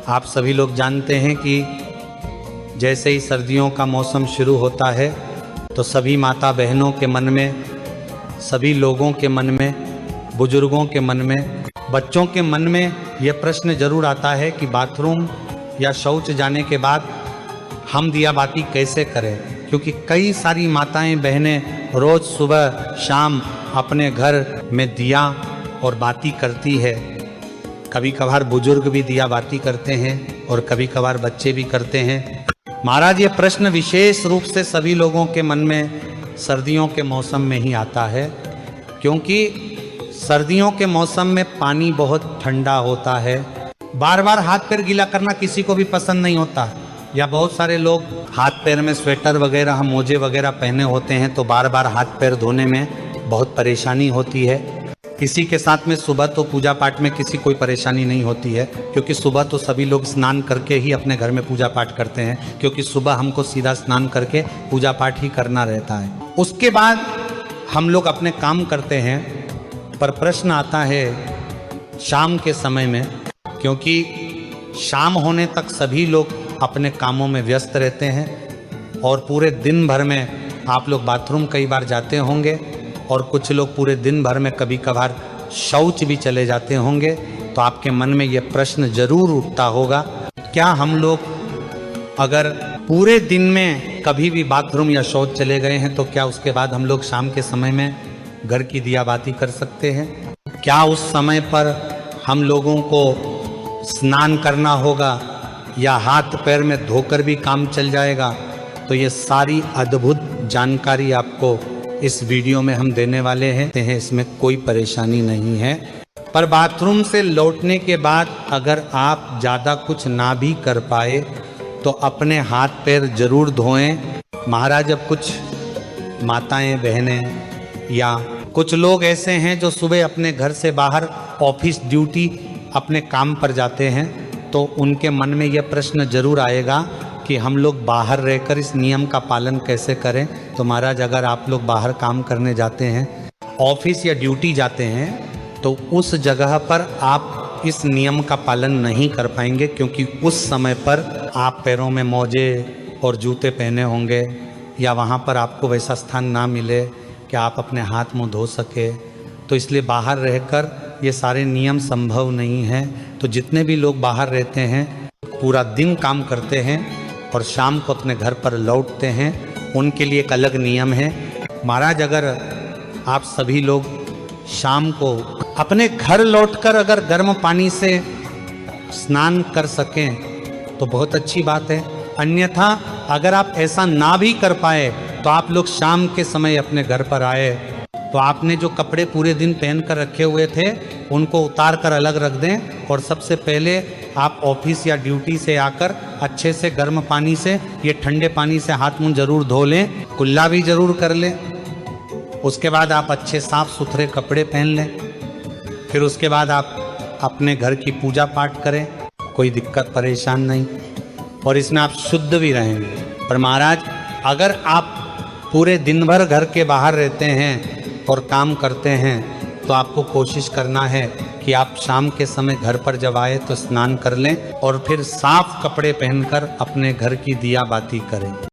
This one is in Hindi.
आप सभी लोग जानते हैं कि जैसे ही सर्दियों का मौसम शुरू होता है तो सभी माता बहनों के मन में, सभी लोगों के मन में, बुजुर्गों के मन में, बच्चों के मन में यह प्रश्न जरूर आता है कि बाथरूम या शौच जाने के बाद हम दिया बाती कैसे करें। क्योंकि कई सारी माताएं बहनें रोज़ सुबह शाम अपने घर में दिया और बाती करती है। कभी कभार बुजुर्ग भी दिया बाती करते हैं और कभी कभार बच्चे भी करते हैं। महाराज, ये प्रश्न विशेष रूप से सभी लोगों के मन में सर्दियों के मौसम में ही आता है, क्योंकि सर्दियों के मौसम में पानी बहुत ठंडा होता है। बार बार हाथ पैर गीला करना किसी को भी पसंद नहीं होता, या बहुत सारे लोग हाथ पैर में स्वेटर वगैरह, मोजे वगैरह पहने होते हैं तो बार बार हाथ पैर धोने में बहुत परेशानी होती है। किसी के साथ में सुबह तो पूजा पाठ में किसी कोई परेशानी नहीं होती है, क्योंकि सुबह तो सभी लोग स्नान करके ही अपने घर में पूजा पाठ करते हैं, क्योंकि सुबह हमको सीधा स्नान करके पूजा पाठ ही करना रहता है। उसके बाद हम लोग अपने काम करते हैं। पर प्रश्न आता है शाम के समय में, क्योंकि शाम होने तक सभी लोग अपने कामों में व्यस्त रहते हैं और पूरे दिन भर में आप लोग बाथरूम कई बार जाते होंगे और कुछ लोग पूरे दिन भर में कभी कभार शौच भी चले जाते होंगे। तो आपके मन में ये प्रश्न जरूर उठता होगा, क्या हम लोग अगर पूरे दिन में कभी भी बाथरूम या शौच चले गए हैं तो क्या उसके बाद हम लोग शाम के समय में घर की दिया बाती कर सकते हैं? क्या उस समय पर हम लोगों को स्नान करना होगा या हाथ पैर में धोकर भी काम चल जाएगा? तो ये सारी अद्भुत जानकारी आपको इस वीडियो में हम देने वाले हैं। इसमें कोई परेशानी नहीं है। पर बाथरूम से लौटने के बाद अगर आप ज़्यादा कुछ ना भी कर पाए तो अपने हाथ पैर जरूर धोएं। महाराज, अब कुछ माताएं बहनें या कुछ लोग ऐसे हैं जो सुबह अपने घर से बाहर ऑफिस ड्यूटी अपने काम पर जाते हैं, तो उनके मन में यह प्रश्न जरूर आएगा कि हम लोग बाहर रहकर इस नियम का पालन कैसे करें। तो महाराज, अगर आप लोग बाहर काम करने जाते हैं, ऑफिस या ड्यूटी जाते हैं, तो उस जगह पर आप इस नियम का पालन नहीं कर पाएंगे, क्योंकि उस समय पर आप पैरों में मोजे और जूते पहने होंगे या वहाँ पर आपको वैसा स्थान ना मिले कि आप अपने हाथ मुंह धो सके। तो इसलिए बाहर रहकर ये सारे नियम संभव नहीं हैं। तो जितने भी लोग बाहर रहते हैं, पूरा दिन काम करते हैं और शाम को अपने घर पर लौटते हैं, उनके लिए एक अलग नियम है। महाराज, अगर आप सभी लोग शाम को अपने घर लौटकर अगर गर्म पानी से स्नान कर सकें तो बहुत अच्छी बात है। अन्यथा अगर आप ऐसा ना भी कर पाए तो आप लोग शाम के समय अपने घर पर आए तो आपने जो कपड़े पूरे दिन पहन कर रखे हुए थे उनको उतार कर अलग रख दें, और सबसे पहले आप ऑफिस या ड्यूटी से आकर अच्छे से गर्म पानी से, ये ठंडे पानी से हाथ मुंह जरूर धो लें, कुल्ला भी जरूर कर लें। उसके बाद आप अच्छे साफ सुथरे कपड़े पहन लें। फिर उसके बाद आप अपने घर की पूजा पाठ करें, कोई दिक्कत परेशान नहीं, और इसमें आप शुद्ध भी रहेंगे। पर महाराज, अगर आप पूरे दिन भर घर के बाहर रहते हैं और काम करते हैं तो आपको कोशिश करना है कि आप शाम के समय घर पर जब आए तो स्नान कर लें और फिर साफ कपड़े पहनकर अपने घर की दिया बाती करें।